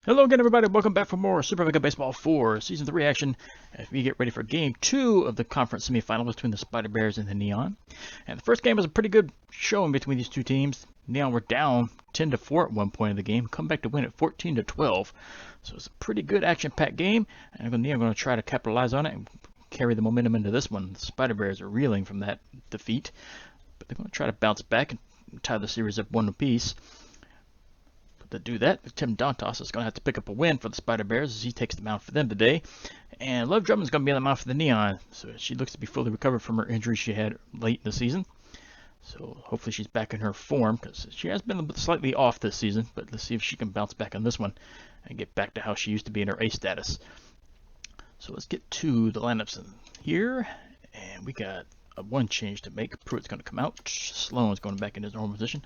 Hello again, everybody. Welcome back for more Super Mega Baseball 4 Season 3 action as we get ready for Game 2 of the conference semifinal between the Spider Bears and the Neon. And the first game was a pretty good showing between these two teams. Neon were down 10-4 at one point of the game, come back to win at 14-12. So it's a pretty good action-packed game, and Neon are going to try to capitalize on it and carry the momentum into this one. The Spider Bears are reeling from that defeat, but they're going to try to bounce back and tie the series up one apiece. To do that, Tim Dantos is going to have to pick up a win for the Spider Bears as he takes the mound for them today. And Love Drummond's going to be on the mound for the Neon. So she looks to be fully recovered from her injury she had late in the season. So hopefully she's back in her form because she has been slightly off this season. But let's see if she can bounce back on this one and get back to how she used to be in her A status. So let's get to the lineups in here. And we got one change to make. Pruitt's going to come out. Sloan's going back in his normal position.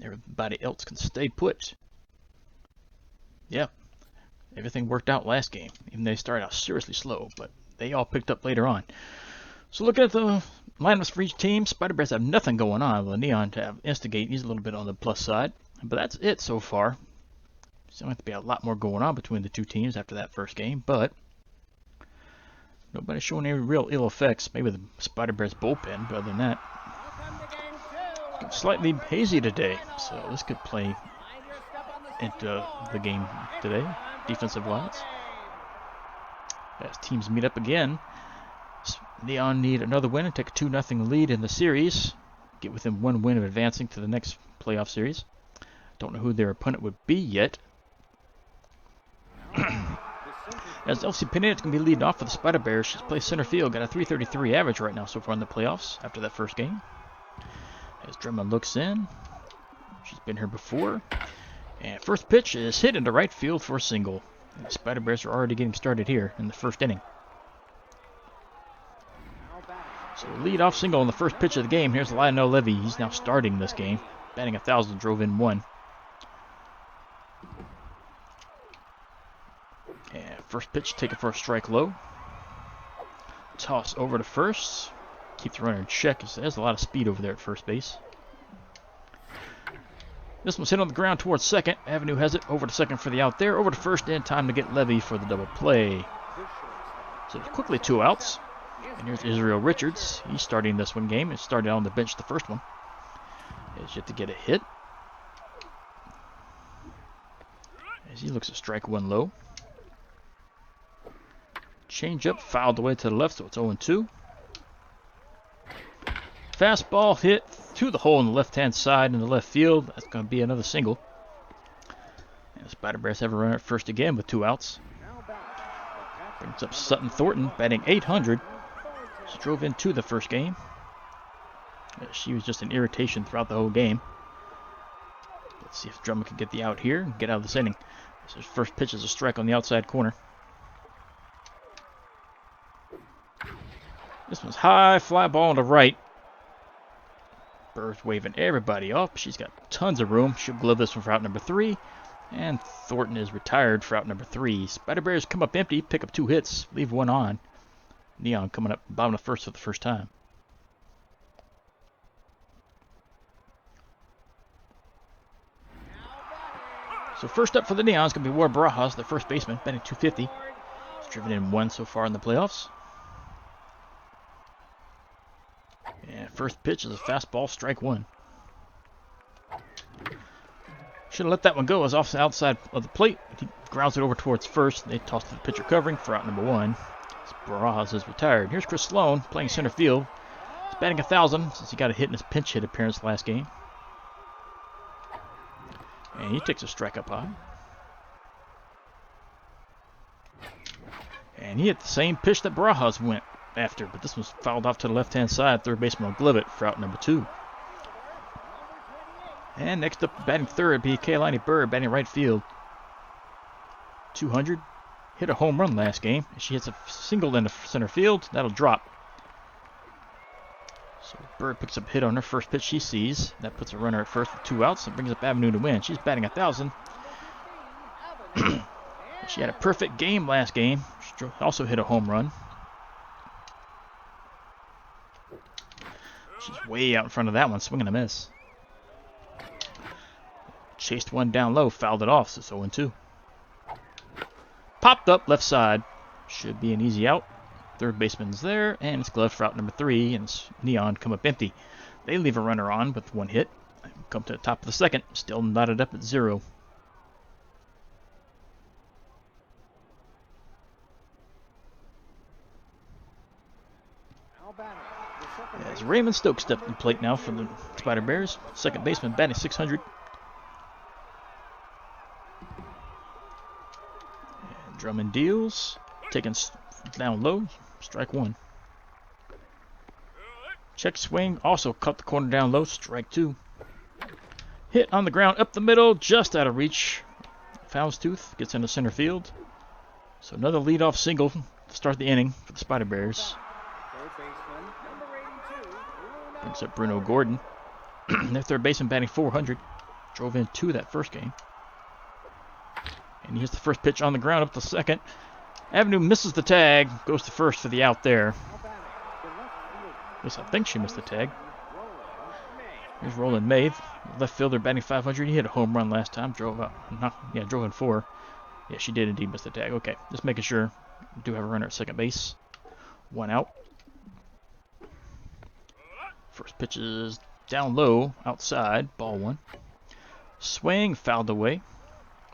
Everybody else can stay put. Yeah, everything worked out last game. Even though they started out seriously slow, but they all picked up later on. So looking at the lineups for each team, Spider Bears have nothing going on. The Neon to have instigate, he's a little bit on the plus side, but that's it so far. There's going to have to be a lot more going on between the two teams after that first game, but nobody's showing any real ill effects. Maybe the Spider Bears bullpen, but other than that, slightly hazy today, so this could play into the game today, defensive wise. As teams meet up again, Neon need another win and take a 2-0 lead in the series, get within one win of advancing to the next playoff series. Don't know who their opponent would be yet. As Elsie Pineda's going to be leading off for the Spider Bears. She's played center field, got a .333 average right now so far in the playoffs after that first game. As Drummond looks in, she's been here before. And first pitch is hit into right field for a single. And the Spider Bears are already getting started here in the first inning. So lead-off single on the first pitch of the game. Here's Lionel Levy. He's now starting this game. Batting 1,000, drove in 1. And first pitch taken for a strike low. Toss over to first. Keep the runner in check. There's a lot of speed over there at first base. This one's hit on the ground towards second. Avenue has it over to second for the out there. Over to first in time to get Levy for the double play. So quickly 2 outs. And here's Israel Richards. He's starting this one game. He started on the bench the first one. He's yet to get a hit. As he looks at strike 1 low. Change up, fouled away to the left, so it's 0-2. Fastball hit to the hole in the left-hand side in the left field. That's going to be another single. And the Spider Bears have a runner at first again with 2 outs. Brings up Sutton Thornton, batting .800. She drove in 2 the first game. She was just an irritation throughout the whole game. Let's see if Drummond can get the out here and get out of this inning. So his first pitch is a strike on the outside corner. This one's high, fly ball to right. Bird's waving everybody off. She's got tons of room. She'll glove this one for out number 3. And Thornton is retired for out number 3. Spider Bears come up empty, pick up 2 hits, leave 1 on. Neon coming up bottom of first for the first time. So first up for the Neon is going to be Ward Barajas, the first baseman, batting .250. He's driven in 1 so far in the playoffs. And first pitch is a fastball, strike 1. Should have let that one go. It was off the outside of the plate. He grounds it over towards first. They toss to the pitcher covering for out number 1. Barajas is retired. Here's Chris Sloan playing center field. He's batting 1,000 since he got a hit in his pinch hit appearance last game. And he takes a strike up high. And he hit the same pitch that Barajas went after, but this was fouled off to the left-hand side. Third baseman will glove it for out number 2. And next up, batting third, be Kaylani Bird, batting right field. 200. Hit a home run last game. She hits a single in the center field. That'll drop. So Bird picks up a hit on her first pitch she sees. That puts a runner at first with 2 outs and brings up Avenue to win. She's batting 1,000. She had a perfect game last game. She also hit a home run. She's way out in front of that one, swinging a miss. Chased one down low, fouled it off, so it's 0-2. popped up left side. Should be an easy out. Third baseman's there, and it's gloved for out number 3, and it's Neon come up empty. They leave a runner on with 1 hit. Come to the top of the second, still knotted up at 0. As Raymond Stokes stepped to the plate now for the Spider Bears. Second baseman batting .600. And Drummond deals. Taken down low. Strike 1. Check swing. Also cut the corner down low. Strike 2. Hit on the ground up the middle. Just out of reach. Fowls tooth. Gets into center field. So another leadoff single to start the inning for the Spider Bears. Brings up Bruno Gordon. Their third baseman batting .400. Drove in 2 that first game. And he hits the first pitch on the ground up to second. Avenue misses the tag. Goes to first for the out there. At least I think she missed the tag. Here's Roland May. Left fielder batting .500. He hit a home run last time. Drove in 4. Yeah, she did indeed miss the tag. Okay, just making sure. We do have a runner at second base. 1 out. First pitch is down low, outside, ball 1. Swing, fouled away.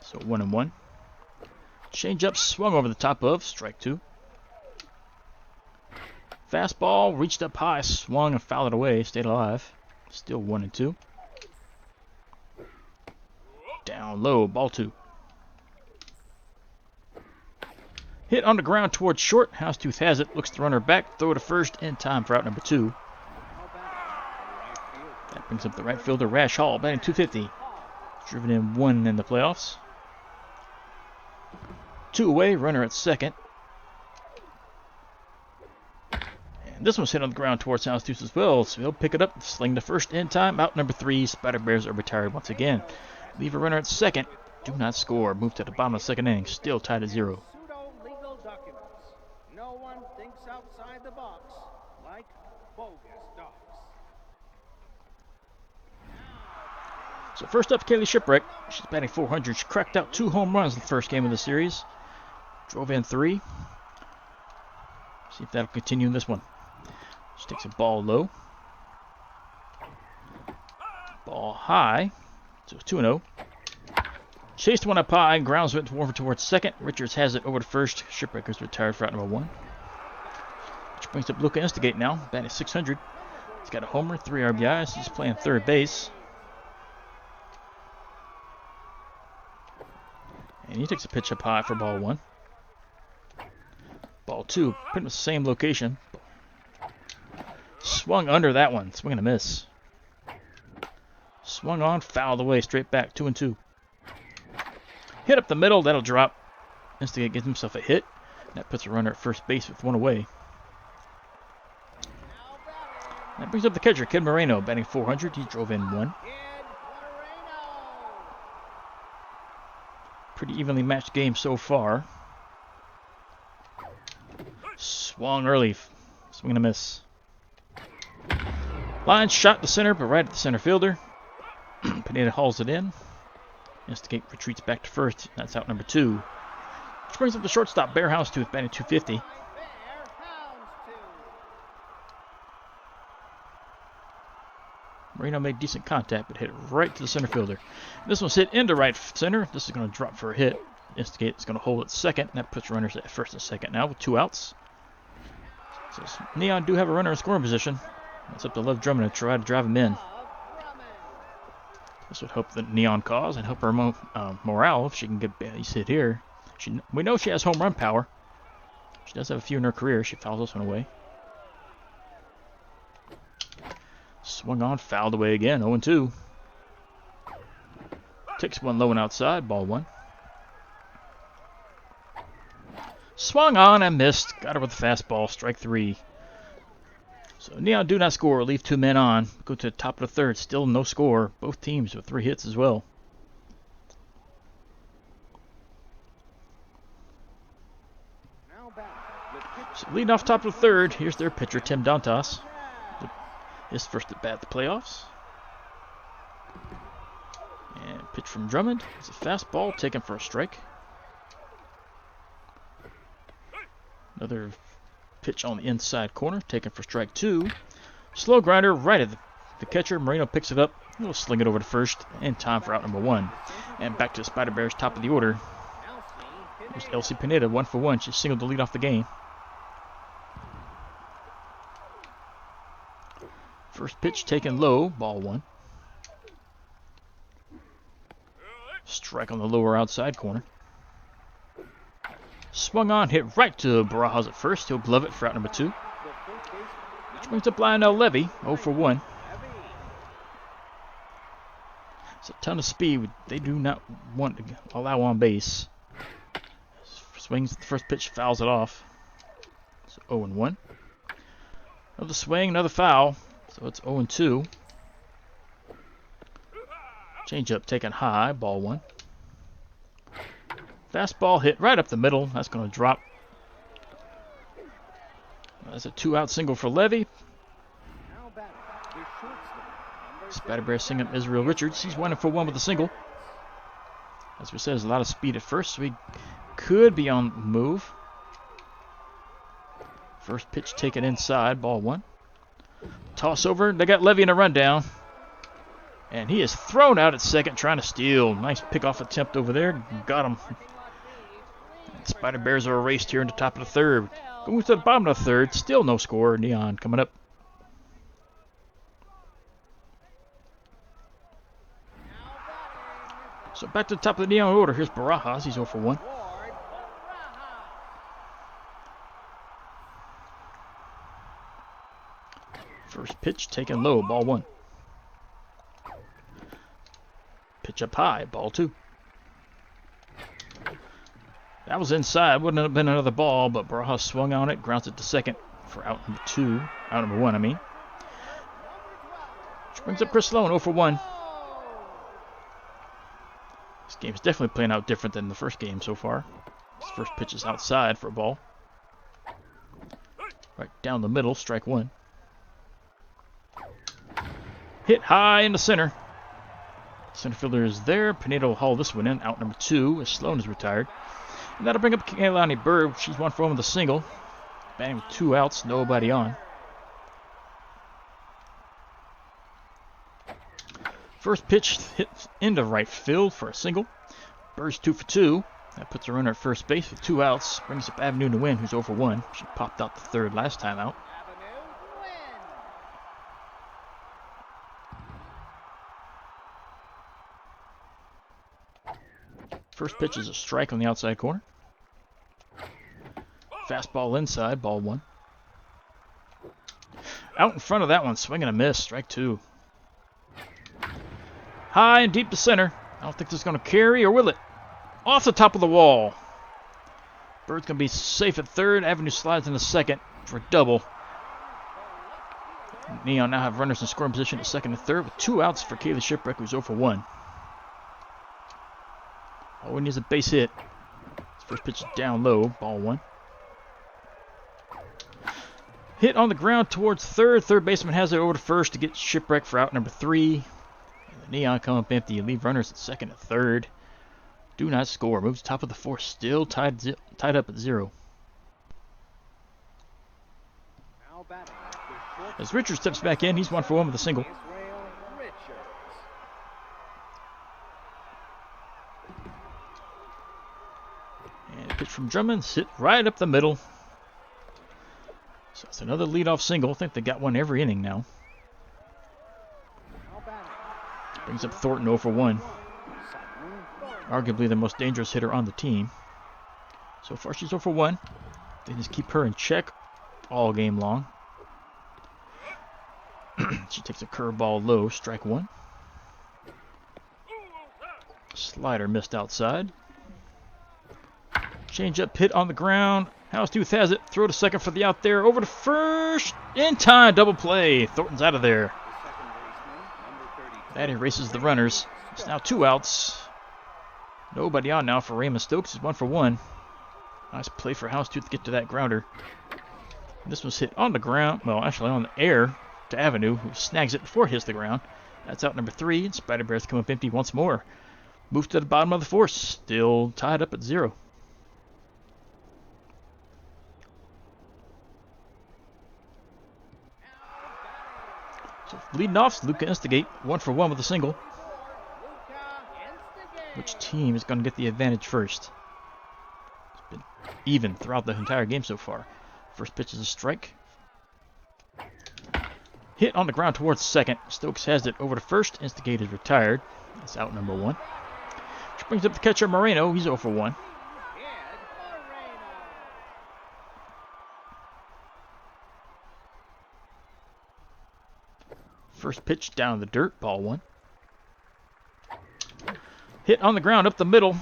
So 1-1. Change up, swung over the top of, strike 2. Fastball, reached up high, swung and fouled it away, stayed alive. Still 1-2. Down low, ball 2. Hit on the ground towards short. Houndstooth has it, looks the runner back, throw to first in time for out number 2. That brings up the right fielder, Rash Hall, batting .250. Driven in 1 in the playoffs. 2 away, runner at second. And this one's hit on the ground towards Houndstooth as well, so he'll pick it up, sling to first in time. Out number 3, Spider Bears are retired once again. Leave a runner at second, do not score. Move to the bottom of the second inning, still tied at 0. Pseudo-legal documents. No one thinks outside the box like bogus docs. So first up, Kaylee Shipwreck. She's batting .400. She cracked out 2 home runs in the first game of the series. Drove in 3. See if that'll continue in this one. She takes a ball low. Ball high. So it's 2-0. Chased one up high. Grounds went over towards second. Richards has it over to first. Shipwreck is retired for out number 1. Which brings up Luca Instigate now. Batting .600. He's got a homer, 3 RBIs. He's playing third base. And he takes a pitch up high for ball 1. Ball 2, pretty much the same location. Swung under that one. Swing and a miss. Swung on, fouled away, straight back, 2-2. Hit up the middle, that'll drop. Instigate gives himself a hit. That puts a runner at first base with 1 away. That brings up the catcher, Kid Moreno, batting .400. He drove in 1. Pretty evenly matched game so far. Swung early. Swing and a miss. Line shot to center, but right at the center fielder. Pineda hauls it in. Instigate retreats back to first. That's out number 2. Which brings up the shortstop, Bear Houndstooth, batting .250. Moreno made decent contact, but hit it right to the center fielder. This one's hit into right center. This is going to drop for a hit. Instigate is going to hold at second. And that puts runners at first and second now with 2 outs. So Neon do have a runner in scoring position. It's up to Love Drummond to try to drive him in. This would help the Neon cause and help her morale if she can get base hit here. We know she has home run power. She does have a few in her career. She fouls this one away. Swung on, fouled away again, 0-2. Takes one low and outside, ball 1. Swung on and missed. Got her with a fastball, strike 3. So Neon do not score, leave 2 men on. Go to the top of the third, still no score. Both teams with 3 hits as well. So leading off top of the third, here's their pitcher, Tim Dantas. His first at bat at the playoffs. And pitch from Drummond. It's a fastball taken for a strike. Another pitch on the inside corner, taken for strike 2. Slow grinder right at the catcher. Moreno picks it up. He'll sling it over to first in time for out number 1. And back to the Spider Bears, top of the order. Here's Elsie Pineda, 1 for 1. She singled to lead off the game. First pitch taken low, ball 1. Strike on the lower outside corner. Swung on, hit right to Barajas at first. He'll glove it for out number 2. Which brings up Lionel Levy, 0 for 1. It's a ton of speed. They do not want to allow on base. Swings the first pitch, fouls it off. So 0 and 1. Another swing, another foul. So it's 0 and 2. Changeup taken high, ball 1. Fastball hit right up the middle. That's going to drop. That's a 2-out single for Levy. Spider Bears sing up Israel Richards. He's 1 for 1 with a single. As we said, there's a lot of speed at first, so he could be on the move. First pitch taken inside, ball 1. Toss over. They got Levy in a rundown. And he is thrown out at second, trying to steal. Nice pickoff attempt over there. Got him. Spider Bears are erased here in the top of the third. Going to the bottom of the third. Still no score. Neon coming up. So back to the top of the Neon order. Here's Barajas. He's 0 for 1. First pitch taken low. Ball 1. Pitch up high. Ball 2. That was inside. Wouldn't have been another ball, but Barajas swung on it. Grounds it to second for out number 2. Out number 1, I mean. Which brings up Chris Sloan, 0 for 1. This game's definitely playing out different than the first game so far. His first pitch is outside for a ball. Right down the middle, strike 1. Hit high in the center. Center fielder is there. Pineda will haul this one in. Out number 2 as Sloan is retired. And that'll bring up Kaylani Bird. She's 1 for 1 with a single. Batting with 2 outs, nobody on. First pitch hit into right field for a single. Bird's 2 for 2. That puts a runner at first base with 2 outs. Brings up Avenue to win, who's 0 for 1. She popped out the third last time out. First pitch is a strike on the outside corner. Fastball inside, ball 1. Out in front of that one, swing and a miss, strike 2. High and deep to center. I don't think this is going to carry, or will it? Off the top of the wall. Bird's going to be safe at third. Avenue slides into second for a double. Neon now have runners in scoring position at second and third with 2 outs for Kaylee Shipwreck, who's 0 for 1. All we need is a base hit. His first pitch is down low, ball 1. Hit on the ground towards third. Third baseman has it over to first to get Shipwreck for out number 3. And the Neon come up empty. You leave runners at second and third. Do not score. Moves top of the 4th. Still tied up at 0. As Richards steps back in, he's 1 for 1 with a single. And a pitch from Drummond, hit right up the middle. So it's another leadoff single. I think they got one every inning now. Brings up Thornton 0 for 1. Arguably the most dangerous hitter on the team. So far she's 0 for 1. They just keep her in check all game long. She takes a curveball low, strike 1. Slider missed outside. Change-up hit on the ground. Houndstooth has it. Throw to second for the out there. Over to first. In time. Double play. Thornton's out of there. That erases the runners. It's now 2 outs. Nobody on now for Raymond Stokes. He's 1 for 1. Nice play for Houndstooth to get to that grounder. This was hit on the ground. Well, actually on the air to Avenue, who snags it before it hits the ground. That's out number 3. And Spider Bears come up empty once more. Move to the bottom of the 4th. Still tied up at 0. So leading off, Luca Instigate, 1-for-1 with a single. Luca Which Instigate. team is going to get the advantage first? It's been even throughout the entire game so far. First pitch is a strike. Hit on the ground towards second. Stokes has it over to first. Instigate is retired. That's out number 1. Which brings up the catcher Moreno. He's 0-for-1. Kid Moreno. First pitch down in the dirt. Ball 1. Hit on the ground up the middle.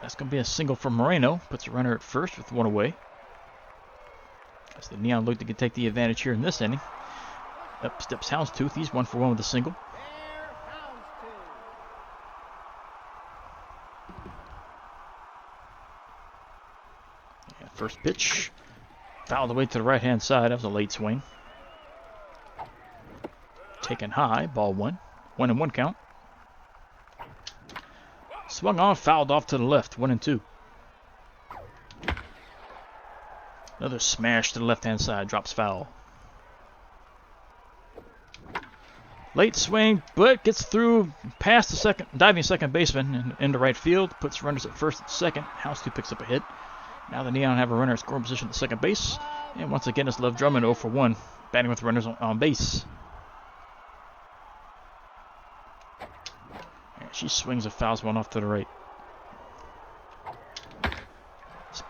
That's going to be a single from Moreno. Puts a runner at first with 1 away. As the Neon look to take the advantage here in this inning. Up steps Houndstooth. He's 1-for-1 with a single. There, Houndstooth. And first pitch. Fouled away to the right-hand side. That was a late swing. Taken high. Ball 1. 1-1 count. Swung on. Fouled off to the left. 1-2. Another smash to the left-hand side. Drops foul. Late swing, but gets through past the diving second baseman and into right field. Puts runners at first and second. Houndstooth picks up a hit. Now the Neon have a runner at scoring position at second base. And once again, it's Love Drummond 0-for-1, batting with runners on base. And she swings and fouls one off to the right.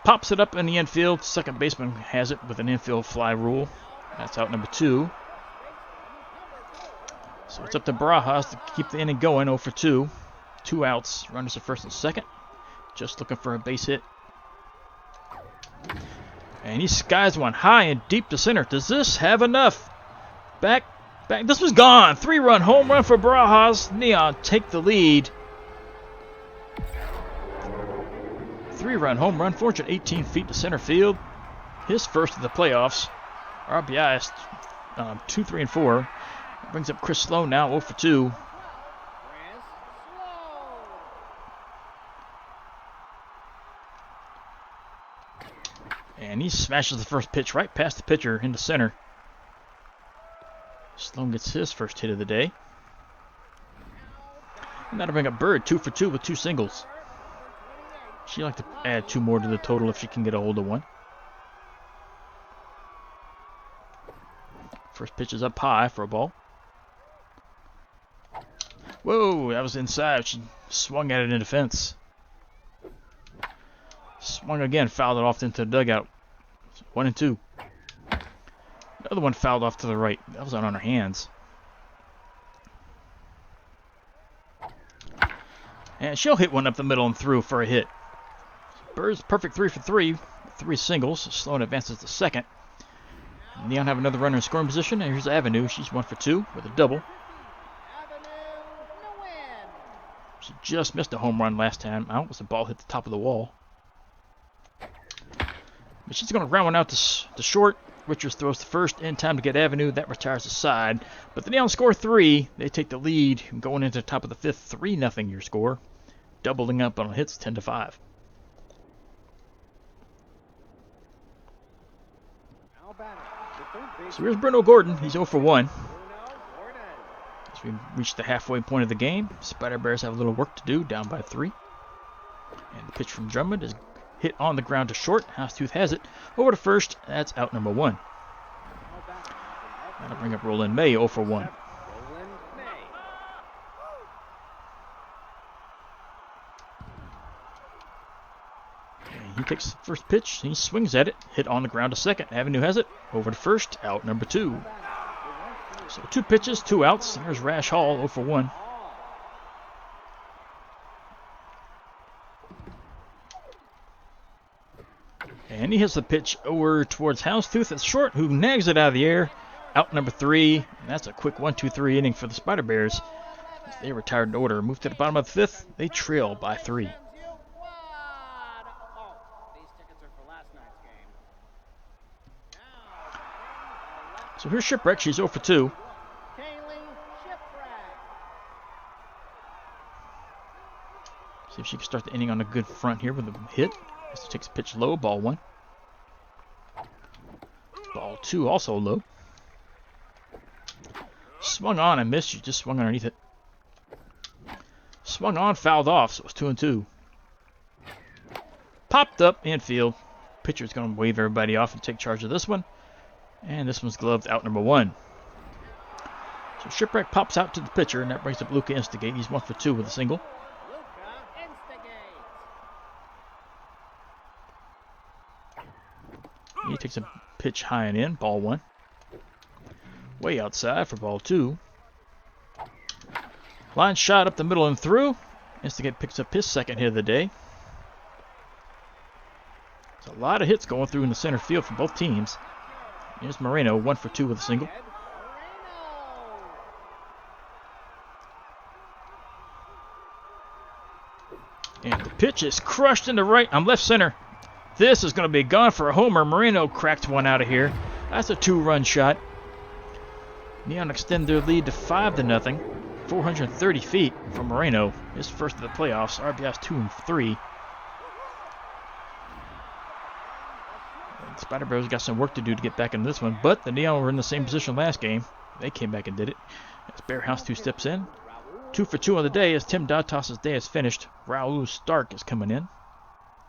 Pops it up in the infield. Second baseman has it with an infield fly rule. That's out number 2. So it's up to Barajas to keep the inning going. 0-for-2. 2 outs. Runners at first and second. Just looking for a base hit. And he skies one high and deep to center. Does this have enough? Back. This was gone. 3-run home run for Barajas. Neon take the lead. 3-run home run, 418 feet to center field. His first of the playoffs. RBIs 2, 3, and 4. Brings up Chris Sloan now 0-for-2. Chris Sloan. And he smashes the first pitch right past the pitcher into center. Sloan gets his first hit of the day. And that'll bring up Bird 2-for-2 with 2 singles. She'd like to add 2 more to the total if she can get a hold of one. First pitch is up high for a ball. Whoa, that was inside. She swung at it in defense. Swung again, fouled it off into the dugout. 1-2. Another one fouled off to the right. That was out on her hands. And she'll hit one up the middle and through for a hit. Bird's perfect 3-for-3. 3 singles. Sloan advances to second. Neon have another runner in scoring position. And here's Avenue. She's 1-for-2 with a double. Avenue, no win. She just missed a home run last time out. Was the ball hit the top of the wall. But she's going to round one out to short. Richards throws to first in time to get Avenue. That retires the side. But the Neon score 3. They take the lead going into the top of the 5th. 3-0 your score. Doubling up on hits 10-5. Now batting, the third base. So here's Bruno Gordon. He's 0-for-1. Bruno Gordon. As we reach the halfway point of the game, Spider Bears have a little work to do, down by 3. And the pitch from Drummond is hit on the ground to short. Houndstooth has it. Over to first. That's out number 1. Now batting, That'll bring up Roland May 0-for-1. Roland May. And he takes the first pitch. He swings at it. Hit on the ground to second. Avenue has it. Over to first. Out number 2. So 2 pitches, 2 outs. There's Rash Hall 0-for-1. And he hits the pitch over towards Houndstooth at short, who nags it out of the air. Out number 3. And that's a quick 1-2-3 inning for the Spider Bears. As they retired in order. Move to the bottom of the 5th. They trail by 3. Sends you wide. Oh, these tickets are for last night's game. Now, So here's Shipwreck. She's 0-for-2. Kaylee Shipwreck. See if she can start the inning on a good front here with a hit. As she takes a pitch low. Ball 1. Ball 2 also low. Swung on and missed. She just swung underneath it. Swung on, fouled off, so it was 2-2. Popped up infield. Pitcher's going to wave everybody off and take charge of this one. And this one's gloved out number 1. So Shipwreck pops out to the pitcher, and that brings up Luca Instigate. He's 1 for 2 with a single. He takes a pitch high and in, ball 1. Way outside for ball 2. Line shot up the middle and through. Instigate picks up his second hit of the day. There's a lot of hits going through in the center field for both teams. Here's Moreno, 1 for 2 with a single. And the pitch is crushed into left center. This is going to be gone for a homer. Moreno cracked one out of here. That's a 2-run shot. Neon extend their lead to 5-0. 430 feet from Moreno. His first of the playoffs. RBI's 2 and 3. The Spider Bears got some work to do to get back into this one, but the Neon were in the same position last game. They came back and did it. As Bear House 2 steps in. 2 for 2 on the day as Tim Dotas's day is finished. Raul Stark is coming in.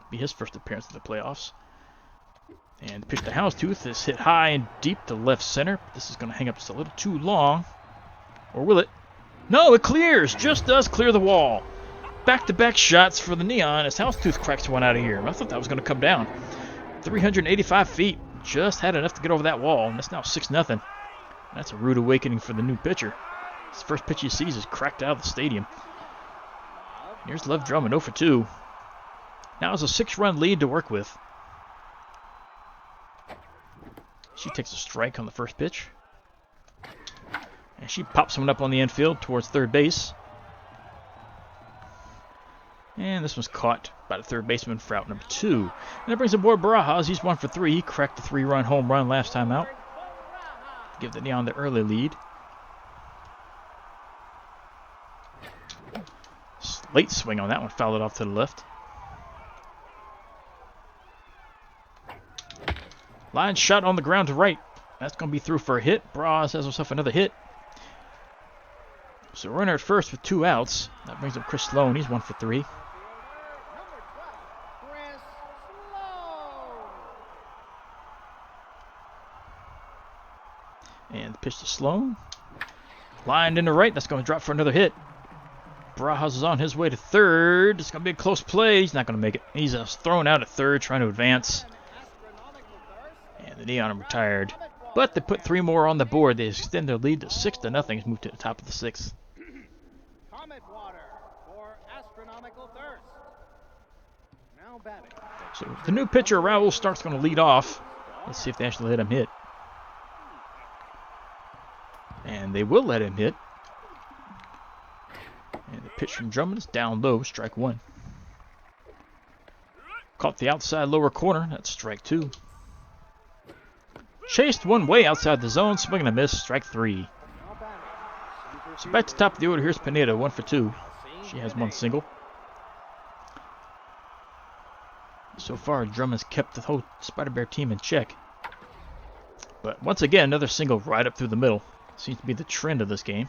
Be his first appearance in the playoffs. And the pitch to Houndstooth is hit high and deep to left center. This is going to hang up just a little too long. Or will it? No, it clears. Just does clear the wall. Back-to-back shots for the Neon as Houndstooth cracks one out of here. I thought that was going to come down. 385 feet. Just had enough to get over that wall. And it's now 6-0. That's a rude awakening for the new pitcher. His first pitch he sees is cracked out of the stadium. Here's Lev Drummond, 0 for 2. Now it's a 6-run lead to work with. She takes a strike on the first pitch. And she pops one up on the infield towards third base. And this one's caught by the third baseman for out number 2. And that brings aboard Barajas. He's 1 for 3. He cracked the 3-run home run last time out. Give the Neon the early lead. Late swing on that one. Fouled it off to the left. Line shot on the ground to right. That's going to be through for a hit. Bras has himself another hit. So runner at first with 2 outs. That brings up Chris Sloan. He's 1 for 3. And the pitch to Sloan. Lined into right. That's going to drop for another hit. Barajas is on his way to third. It's going to be a close play. He's not going to make it. He's thrown out at third, trying to advance. And the Neon are retired. But they put 3 more on the board. They extend their lead to 6-0. He's moved to the top of the 6th. So the new pitcher, Raul Stark's going to lead off. Let's see if they actually let him hit. And they will let him hit. And the pitch from Drummond is down low, strike 1. Caught the outside lower corner, that's strike 2. Chased one way outside the zone, swing and a miss, strike 3. So back to top of the order, here's Pineda, 1 for 2. She has 1 single. So far, Drummond's kept the whole Spider Bear team in check. But once again, another single right up through the middle. Seems to be the trend of this game.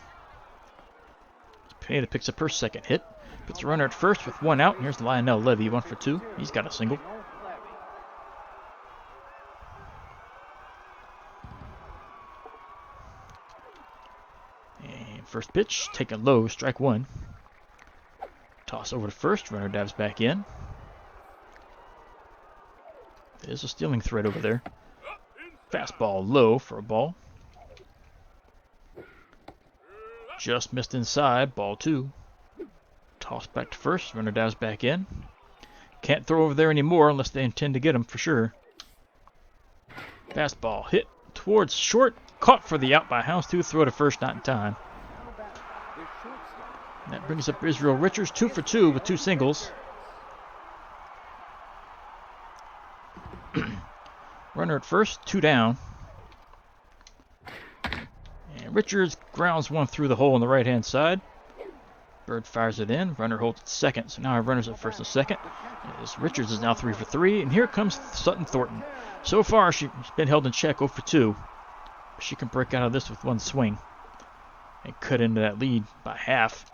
Pineda picks up her second hit. Puts a runner at first with 1 out. And here's Lionel Levy, 1 for 2. He's got a single. And first pitch, taken low, strike 1. Toss over to first. Runner dives back in. There's a stealing threat over there. Fastball low for a ball. Just missed inside, ball 2. Toss back to first, runner dives back in. Can't throw over there anymore unless they intend to get him for sure. Fastball hit towards short, caught for the out by Houndstooth, throw to first, not in time. And that brings up Israel Richards, 2 for 2 with 2 singles. Runner at first, 2 down. And Richards grounds one through the hole on the right-hand side. Bird fires it in. Runner holds at second. So now our runners at first and second. As Richards is now 3 for 3. And here comes Sutton Thornton. So far, she's been held in check 0 for 2. She can break out of this with 1 swing. and cut into that lead by half.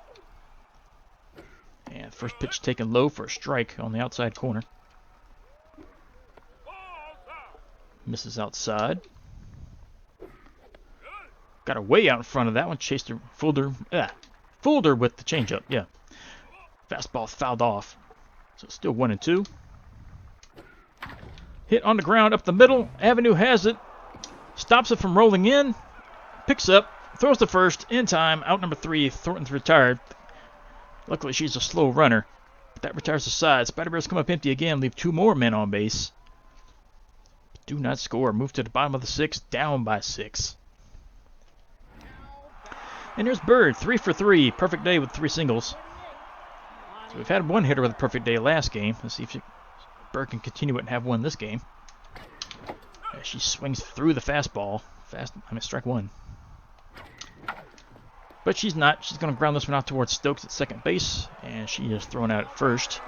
And first pitch taken low for a strike on the outside corner. Misses outside. Got her way out in front of that one. Chased her, fooled her with the changeup. Yeah. Fastball fouled off. So it's still 1-2. Hit on the ground up the middle. Avenue has it. Stops it from rolling in. Picks up. Throws to first. In time. Out number 3. Thornton's retired. Luckily she's a slow runner. But that retires the side. Spider Bears come up empty again. Leave 2 more men on base. Do not score. Move to the bottom of the 6th. Down by 6. And here's Bird. 3 for 3. Perfect day with 3 singles. So we've had one hitter with a perfect day last game. Let's see if Bird can continue it and have one this game. As she swings through the fastball. Strike 1. But she's not. She's going to ground this one out towards Stokes at second base. And she is thrown out at first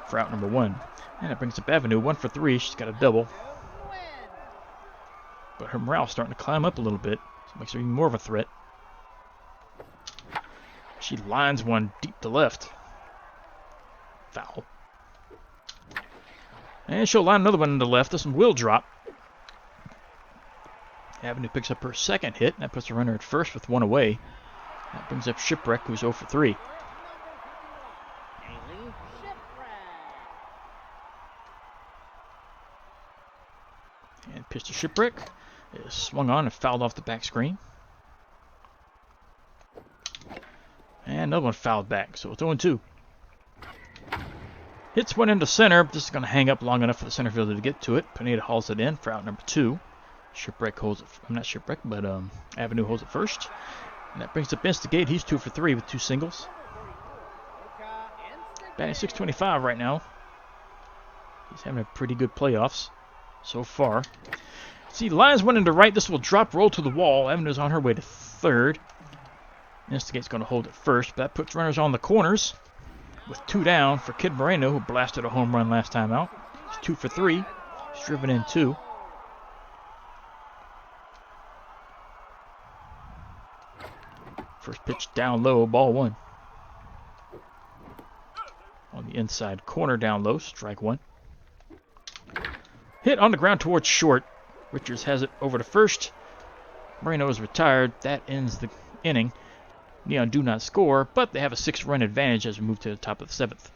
for out number 1. And that brings up Avenue. 1 for 3. She's got a double. But her morale's starting to climb up a little bit. So it makes her even more of a threat. She lines one deep to left. Foul. And she'll line another one into left. This one will drop. Avenue picks up her second hit. That puts the runner at first with 1 away. That brings up Shipwreck, who's 0 for 3. And pitch to Shipwreck. Is swung on and fouled off the back screen. And another one fouled back, so it's 0-2. Hits one into center, but this is going to hang up long enough for the center fielder to get to it. Pineda hauls it in for out number 2. Shipwreck holds it. I'm not Shipwreck, but Avenue holds it first. And that brings up Instigate. He's 2 for 3 with 2 singles. Batting .625 right now. He's having a pretty good playoffs so far. See, lines one into right. This will drop, roll to the wall. Avenue's on her way to third. Instigate's going to hold it first, but that puts runners on the corners with 2 down for Kid Moreno, who blasted a home run last time out. He's 2 for 3. He's driven in 2. First pitch down low, ball 1. On the inside corner down low, strike 1. Hit on the ground towards short. Richards has it over to first. Moreno is retired. That ends the inning. Neon do not score, but they have a 6-run advantage as we move to the top of the 7th.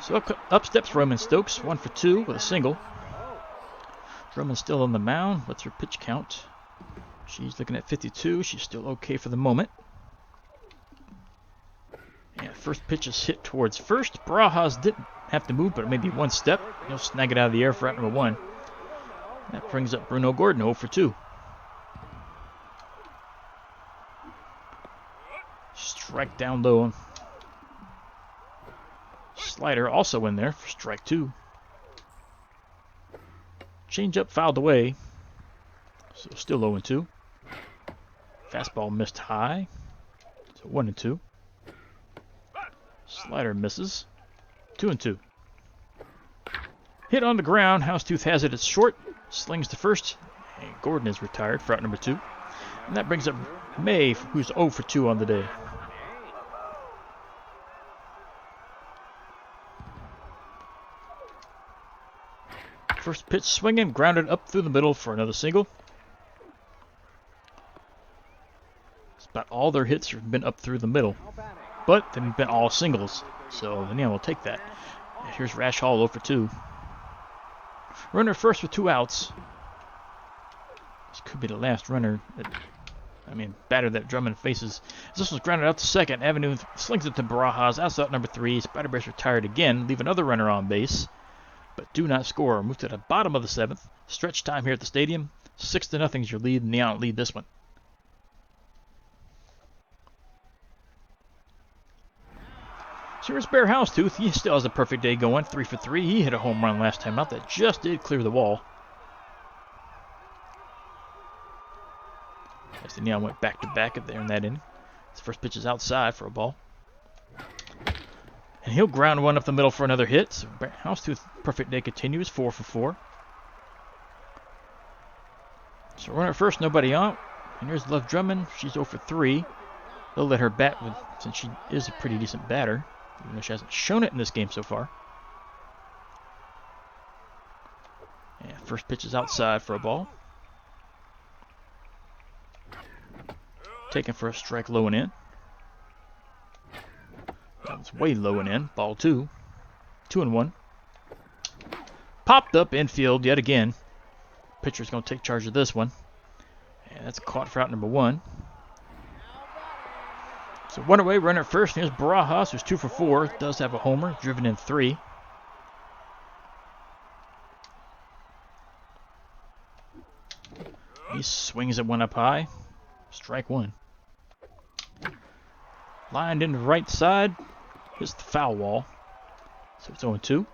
So up steps Roman Stokes, 1 for 2 with a single. Drummond's still on the mound. What's her pitch count? She's looking at 52. She's still okay for the moment. And first pitch is hit towards first. Barajas didn't have to move, but maybe 1 step. He'll snag it out of the air for out number 1. That brings up Bruno Gordon, 0 for 2. Strike down low. Slider also in there for strike 2. Changeup fouled away. So still 0 and 2. Fastball missed high. So 1 and 2. Slider misses. 2 and 2. Hit on the ground. Houndstooth has it. It's short. Slings to first. And Gordon is retired for out number 2. And that brings up May, who's 0 for 2 on the day. First pitch swinging, grounded up through the middle for another single. It's about all their hits have been up through the middle. But they've been all singles. So the Neon will take that. And here's Rash Hall 0 for 2. Runner first with 2 outs. This could be the last runner batter that Drummond faces. This was grounded out to second. Avenue slings it to Barajas. Outside number 3. Spider Bears retired again. Leave another runner on base. But do not score. Move to the bottom of the 7th. Stretch time here at the stadium. 6-0 is your lead. Neon lead this one. So here's Bear Houndstooth. He still has a perfect day going. 3 for 3. He hit a home run last time out. That just did clear the wall. As the Neon went back-to-back there in that inning. His first pitch is outside for a ball. And he'll ground one up the middle for another hit. So Houndstooth perfect day continues. 4 for 4. So runner at first, nobody out. And here's Love Drummond. She's 0 for 3. They'll let her bat since she is a pretty decent batter, even though she hasn't shown it in this game so far. And first pitch is outside for a ball. Taken for a strike low and in. That was way low and in. Ball 2. 2-1. Popped up infield yet again. Pitcher's going to take charge of this one. And that's caught for out number 1. So one away, runner at first. Here's Barajas, who's 2 for 4. Does have a homer, driven in 3. He swings at one up high. Strike 1. Lined into right side. Hits the foul wall. So it's 0-2.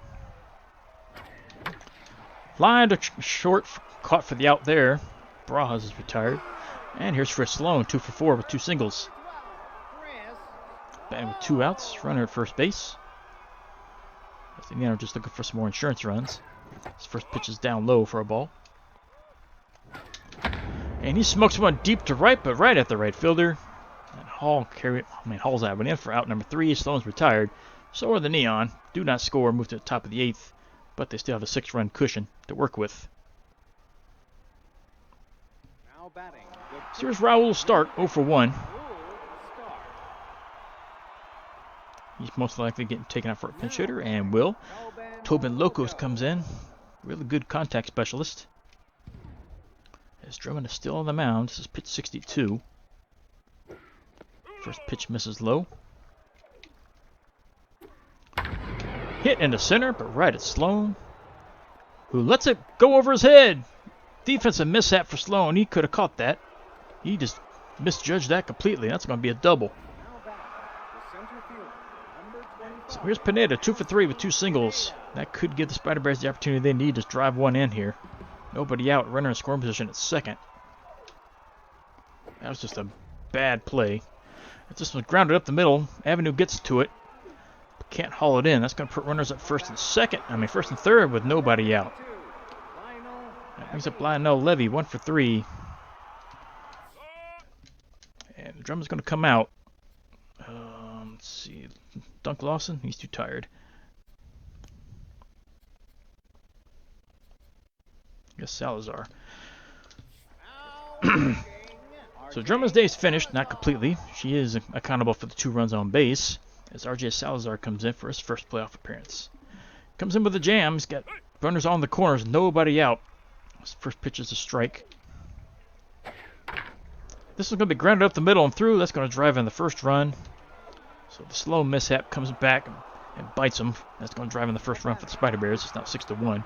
Lined short, caught for the out there. Barajas is retired. And here's Chris Sloan, 2 for 4 with 2 singles. Batting with 2 outs, runner at first base. I think they're just looking for some more insurance runs. His first pitch is down low for a ball. And he smokes one deep to right, but right at the right fielder. And Hall's that one in for out number 3. Sloan's retired. So are the Neon. Do not score, move to the top of the 8th, but they still have a 6-run cushion to work with. So here's Raul start, 0 for 1. He's most likely getting taken out for a pinch hitter, and will. Tobin Locos comes in. Really good contact specialist. As Drummond is still on the mound. This is pitch 62. First pitch misses low. Hit into center, but right at Sloan, who lets it go over his head. Defensive mishap for Sloan. He could have caught that. He just misjudged that completely. That's going to be a double. So here's Pineda, 2 for 3 with 2 singles. That could give the Spider Bears the opportunity they need to drive one in here. Nobody out, runner in scoring position at second. That was just a bad play. If this was grounded up the middle, Avenue gets to it, but can't haul it in. That's going to put runners at first and third with nobody out. That brings up Lionel Levy, 1 for 3. And the Drummond's going to come out. Let's see. Dunk Lawson, he's too tired. I guess Salazar. So Drummond's day is finished, not completely. She is accountable for the 2 runs on base as RJ Salazar comes in for his first playoff appearance. Comes in with a jam. He's got runners on the corners, nobody out. His first pitch is a strike. This is going to be grounded up the middle and through. That's going to drive in the first run. So the slow mishap comes back and bites him. That's going to drive in the first run for the Spider Bears. It's now 6-1.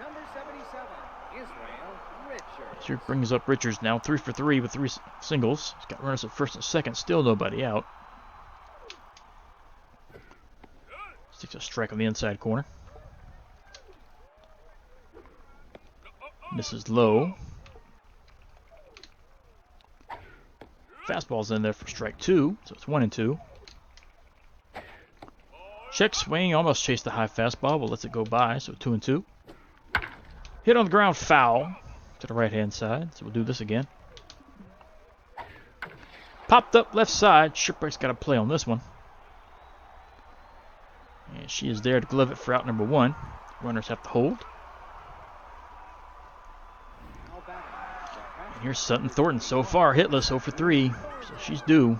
Here brings up Richards now, 3 for 3 with 3 singles. He's got runners at first and second, still nobody out. Sticks a strike on the inside corner. Misses low. Fastball's in there for strike 2, so it's 1-2. Check swing, almost chased the high fastball, but lets it go by, so 2-2. Hit on the ground, foul to the right-hand side, so we'll do this again. Popped up left side. Shipwreck's got a play on this one. And she is there to glove it for out number 1. Runners have to hold. And here's Sutton Thornton, so far hitless, 0 for 3, so she's due.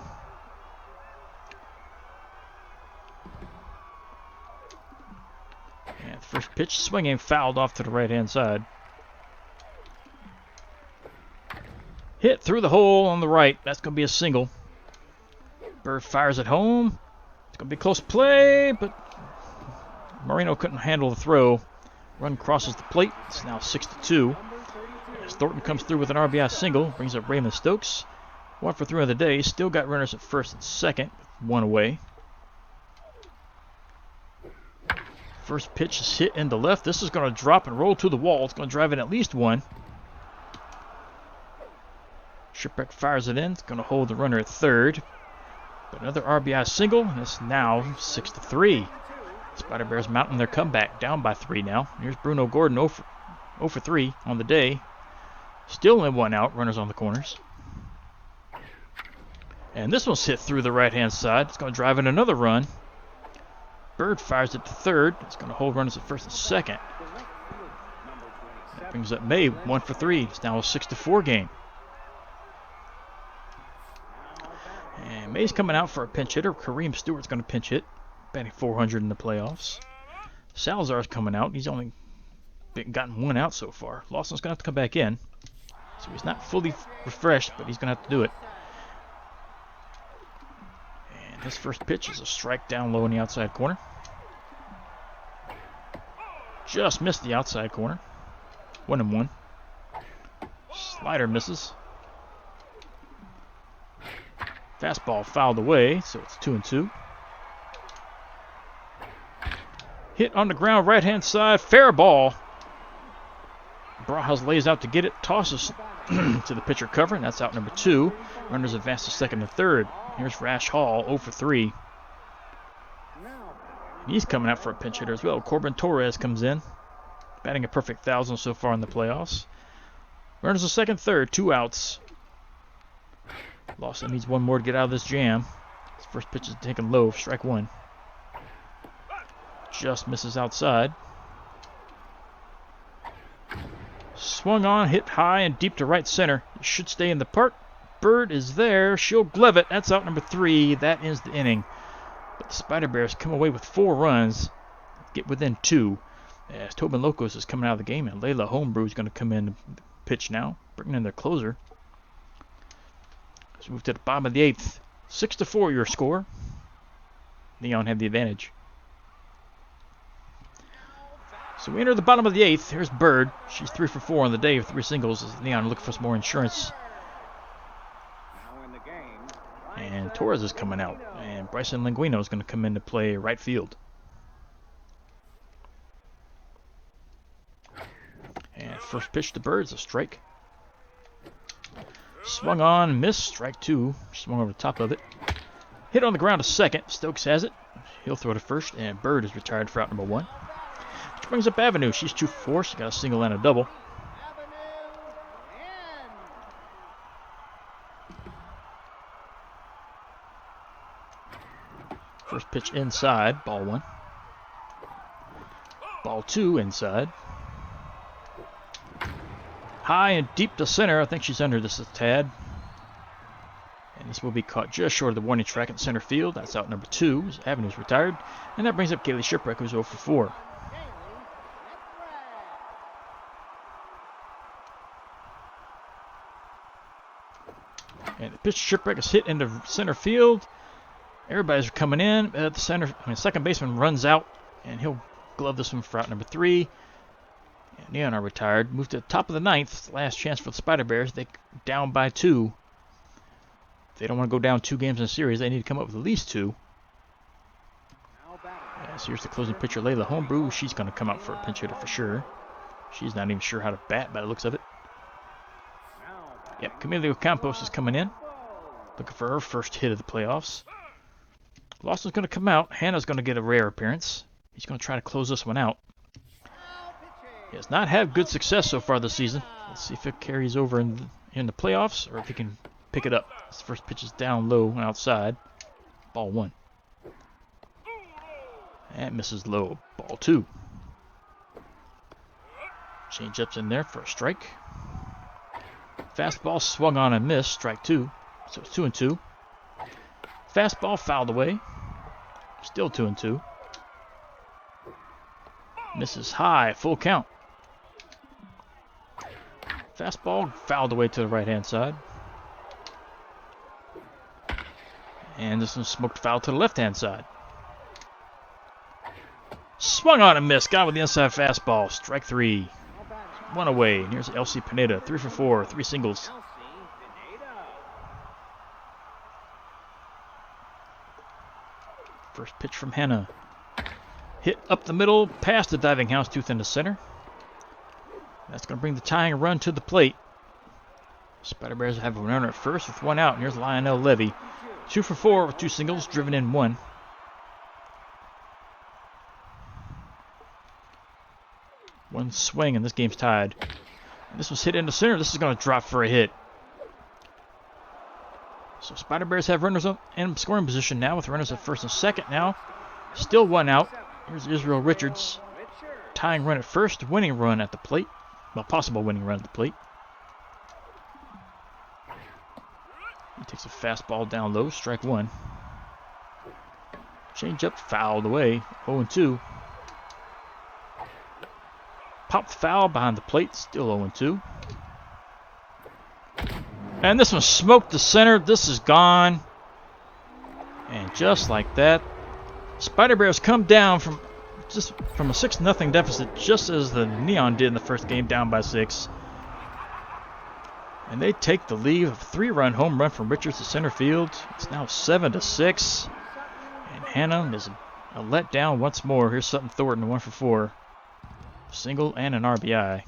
And the first pitch, swinging, fouled off to the right-hand side. Hit through the hole on the right. That's going to be a single. Bird fires it home. It's going to be a close play, but Moreno couldn't handle the throw. Run crosses the plate. It's now 6-2. As Thornton comes through with an RBI single, brings up Raymond Stokes. 1 for 3 on the day. Still got runners at first and second, with 1 away. First pitch is hit into left. This is going to drop and roll to the wall. It's going to drive in at least 1. Shipwreck fires it in. It's going to hold the runner at third. But another RBI single, and it's now 6-3. Spider Bears mounting their comeback, down by 3 now. Here's Bruno Gordon, 0 for 3 on the day. Still only one out. Runners on the corners. And this one's hit through the right-hand side. It's going to drive in another run. Bird fires it to third. It's going to hold runners at first and second. That brings up May 1 for 3. It's now a 6-4 game. And May's coming out for a pinch hitter. Kareem Stewart's going to pinch hit, batting .400 in the playoffs. Salazar's coming out. He's only gotten one out so far. Lawson's going to have to come back in. So he's not fully refreshed, but he's going to have to do it. And his first pitch is a strike down low in the outside corner. Just missed the outside corner. 1-1. Slider misses. Fastball fouled away, so it's 2-2. Hit on the ground, right-hand side, fair ball. Barajas lays out to get it, tosses to the pitcher cover, and that's out number 2. Runners advance to second and third. Here's Rash Hall, 0 for 3. He's coming out for a pinch hitter as well. Corbin Torres comes in, batting a perfect 1,000 so far in the playoffs. Runners to second, third, 2 outs. Lawson needs one more to get out of this jam. His first pitch is taken low, strike 1. Just misses outside. Swung on, hit high and deep to right center. It should stay in the park. Bird is there. She'll glove it. That's out number 3. That ends the inning. But the Spider Bears come away with 4 runs. Get within 2. As Tobin Locos is coming out of the game, and Layla Homebrew is going to come in and pitch now, bringing in their closer. So move to the bottom of the 8th. 6-4 your score. Neon had the advantage. So we enter the bottom of the 8th. Here's Bird. She's 3 for 4 on the day with 3 singles as Neon looking for some more insurance. And Torres is coming out. And Bryson Linguino is going to come in to play right field. And first pitch to Bird is a strike. Swung on, missed, strike 2. Swung over the top of it. Hit on the ground to second. Stokes has it. He'll throw to first, and Bird is retired for out number 1. Which brings up Avenue. She's 2 for 4. She got a single and a double. First pitch inside, ball 1. Ball 2 inside. High and deep to center. I think she's under this a tad. And this will be caught just short of the warning track in center field. That's out number 2. Avenue's retired. And that brings up Kaylee Shipwreck, who's 0 for 4. And the pitch Shipwreck is hit into center field. Everybody's coming in. The second baseman runs out, and he'll glove this one for out number 3. And Neon are retired. Move to the top of the 9th. Last chance for the Spider Bears. They down by 2. If they don't want to go down 2 games in a series, they need to come up with at least 2. So here's the closing pitcher, Layla Homebrew. She's going to come out for a pinch hitter for sure. She's not even sure how to bat by the looks of it. Yep, Camilo Campos is coming in. Looking for her first hit of the playoffs. Lawson's going to come out. Hannah's going to get a rare appearance. He's going to try to close this one out. He has not had good success so far this season. Let's see if it carries over in the playoffs or if he can pick it up. His first pitch is down low and outside. Ball 1. And misses low. Ball 2. Change-ups in there for a strike. Fastball swung on and missed. Strike 2. So it's 2-2. Fastball fouled away. Still 2-2. Misses high. Full count. Fastball fouled away to the right-hand side. And this one smoked foul to the left-hand side. Swung on and missed. Got with the inside fastball. Strike 3. 1 away. And here's Elsie Pineda. 3 for 4. 3 singles. First pitch from Hannah. Hit up the middle, past the diving houndstooth into center. That's going to bring the tying run to the plate. Spider Bears have a runner at first with 1 out. And here's Lionel Levy. 2 for 4 with 2 singles, driven in 1. One swing and this game's tied. And this was hit into center. This is going to drop for a hit. So Spider Bears have runners up in scoring position now with runners at first and second now. Still one out. Here's Israel Richards. Tying run at first, winning run at the plate. Well, possible winning run at the plate. He takes a fastball down low, strike one. Change up, fouled away, 0-2. Popped foul behind the plate, still 0-2. And this one smoked the center. This is gone. And just like that, Spider Bears come down from a 6-0 deficit, just as the Neon did in the first game, down by 6. And they take the lead of a 3-run home run from Richards to center field. It's now 7-6. And Hannah is a letdown once more. Here's Sutton Thornton, 1 for 4. Single and an RBI.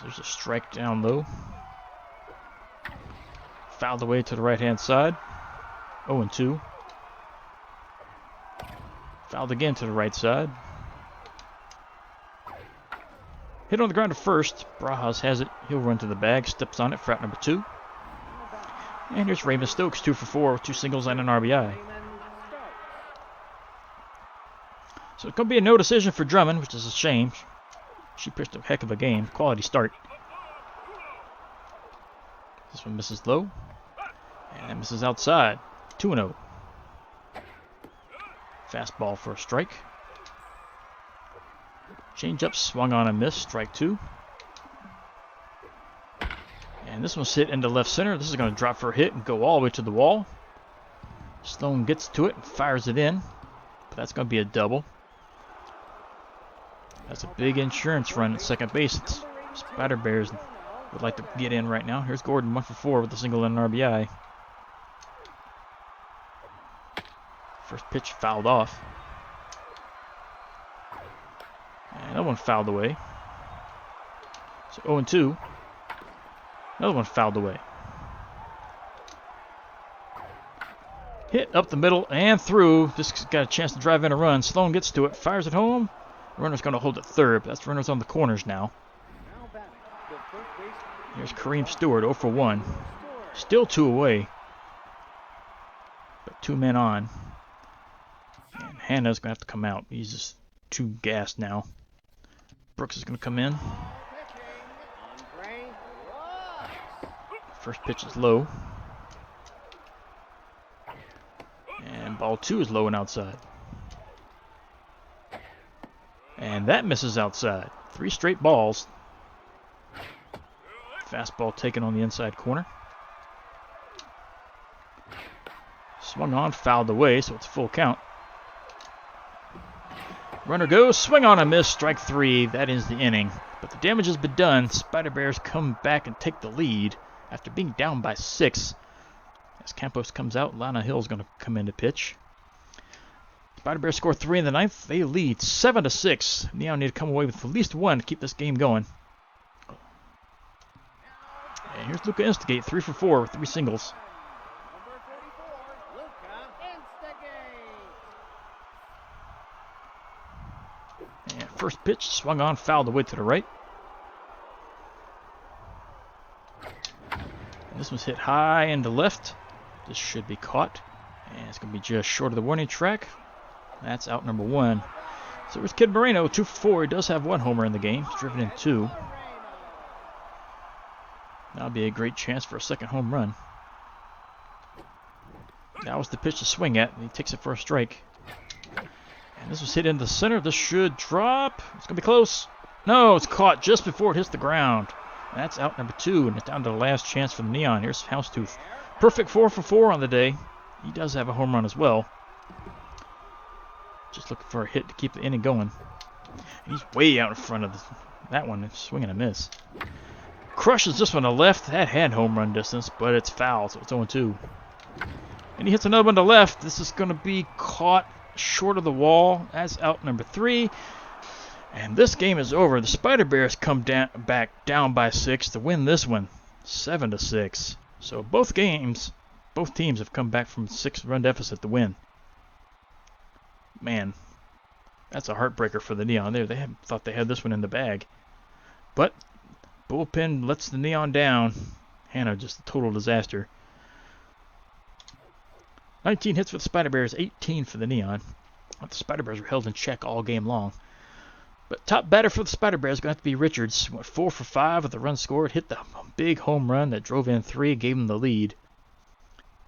There's a strike down low. Fouled away to the right-hand side. 0-2. Fouled again to the right side. Hit on the ground to first. Barajas has it. He'll run to the bag. Steps on it for out number 2. And here's Raymond Stokes, 2 for 4 with 2 singles and an RBI. So it's going to be a no decision for Drummond, which is a shame. She pitched a heck of a game. Quality start. This one misses low. And misses outside. 2-0. Fastball for a strike. Change up, swung on and missed. Strike 2. And this one's hit into left center. This is going to drop for a hit and go all the way to the wall. Sloan gets to it and fires it in. But that's going to be a double. That's a big insurance run at second base. Spider Bears would like to get in right now. Here's Gordon, 1 for 4 with a single and an RBI. First pitch fouled off. And that one fouled away. So 0-2. Another one fouled away. Hit up the middle and through. Just got a chance to drive in a run. Sloan gets to it, fires it home. Runner's going to hold it third, but that's runners on the corners now. Here's Kareem Stewart, 0 for 1. Still 2 away. But 2 men on. And Hannah's going to have to come out. He's just too gassed now. Brooks is going to come in. First pitch is low. And ball 2 is low and outside. And that misses outside. 3 straight balls. Fastball taken on the inside corner. Swung on, fouled away, so it's full count. Runner goes, swing on a miss, strike 3. That is the inning. But the damage has been done. Spider Bears come back and take the lead after being down by 6. As Campos comes out, Lana Hill's going to come in to pitch. Spider Bears score 3 in the 9th. They lead 7-6. Neon need to come away with at least 1 to keep this game going. And here's Luca Instigate, 3 for 4 with 3 singles. And first pitch swung on, fouled away to the right. And this one's hit high into left. This should be caught. And it's going to be just short of the warning track. That's out number 1. So there's Kid Moreno, 2 for 4. He does have 1 homer in the game. He's driven in 2. That'll be a great chance for a second home run. That was the pitch to swing at. And he takes it for a strike. And this was hit into the center. This should drop. It's going to be close. No, it's caught just before it hits the ground. And that's out number 2. And it's down to the last chance for the Neon. Here's Housetooth. Perfect 4 for 4 on the day. He does have a home run as well. Just looking for a hit to keep the inning going. And he's way out in front of that one. Swinging a miss. Crushes this one to left. That had home run distance, but it's foul, so it's 0-2. And he hits another one to left. This is going to be caught short of the wall. That's out number 3. And this game is over. The Spider Bears come back down by 6 to win this one, 7-6. So both teams have come back from 6-run deficit to win. Man, that's a heartbreaker for the Neon there. They thought they had this one in the bag. But bullpen lets the Neon down. Hannah just a total disaster. 19 hits for the Spider Bears, 18 for the Neon. The Spider Bears were held in check all game long. But top batter for the Spider Bears is going to have to be Richards. Went 4 for 5 with the run scored. Hit the big home run that drove in 3, gave him the lead.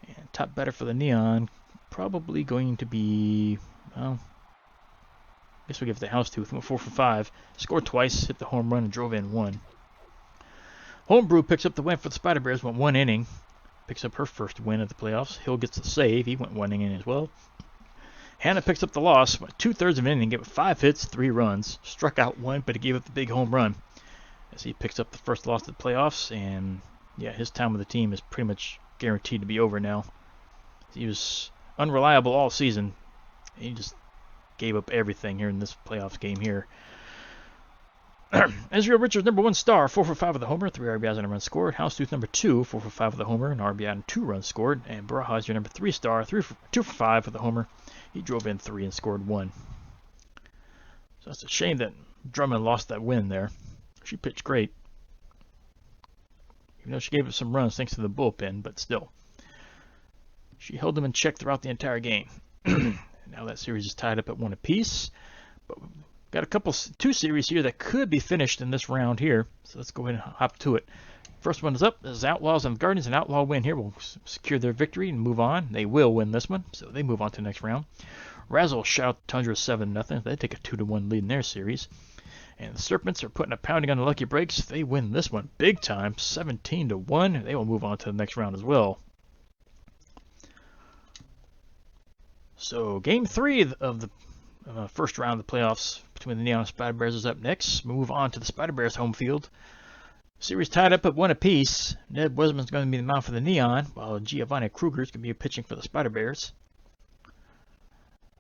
And top batter for the Neon, probably going to be, well, I guess we'll give it to Houndstooth. Went 4 for 5. Scored twice, hit the home run, and drove in 1. Homebrew picks up the win for the Spider Bears, went 1 inning. Picks up her first win of the playoffs. Hill gets the save. He went 1 inning as well. Hannah picks up the loss. Went 2/3 of an inning. Gave it 5 hits, 3 runs. Struck out 1, but he gave up the big home run. As he picks up the first loss of the playoffs. And, yeah, his time with the team is pretty much guaranteed to be over now. He was unreliable all season. He just gave up everything here in this playoffs game here. Israel Richards, number 1 star, 4 for 5 with a homer, 3 RBIs and a run scored. Houndstooth, number 2, 4 for 5 with a homer, an RBI and 2 runs scored. And Baraha is your number 3 star, 2 for 5 with a homer. He drove in 3 and scored 1. So it's a shame that Drummond lost that win there. She pitched great. Even though she gave up some runs thanks to the bullpen, but still. She held them in check throughout the entire game. Now that series is tied up at 1 apiece. But got 2 series here that could be finished in this round here. So let's go ahead and hop to it. First one is up. This is Outlaws and Guardians. An Outlaw win here will secure their victory and move on. They will win this one, so they move on to the next round. Razzle shout Tundra 7-0. They take a 2-1 lead in their series. And the Serpents are putting a pounding on the Lucky Breaks. They win this one big time, 17-1. They will move on to the next round as well. So game 3 of the first round of the playoffs between the Neon and Spider Bears is up next. Move on to the Spider Bears home field. Series tied up at 1 apiece. Ned Wesman's going to be the mound for the Neon, while Giovanni Kruger is going to be pitching for the Spider Bears.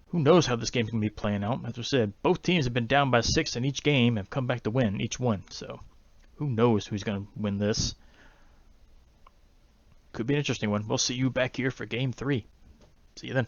Who knows how this game's going to be playing out? As I said, both teams have been down by 6 in each game and have come back to win each one. So who knows who's going to win this? Could be an interesting one. We'll see you back here for game 3. See you then.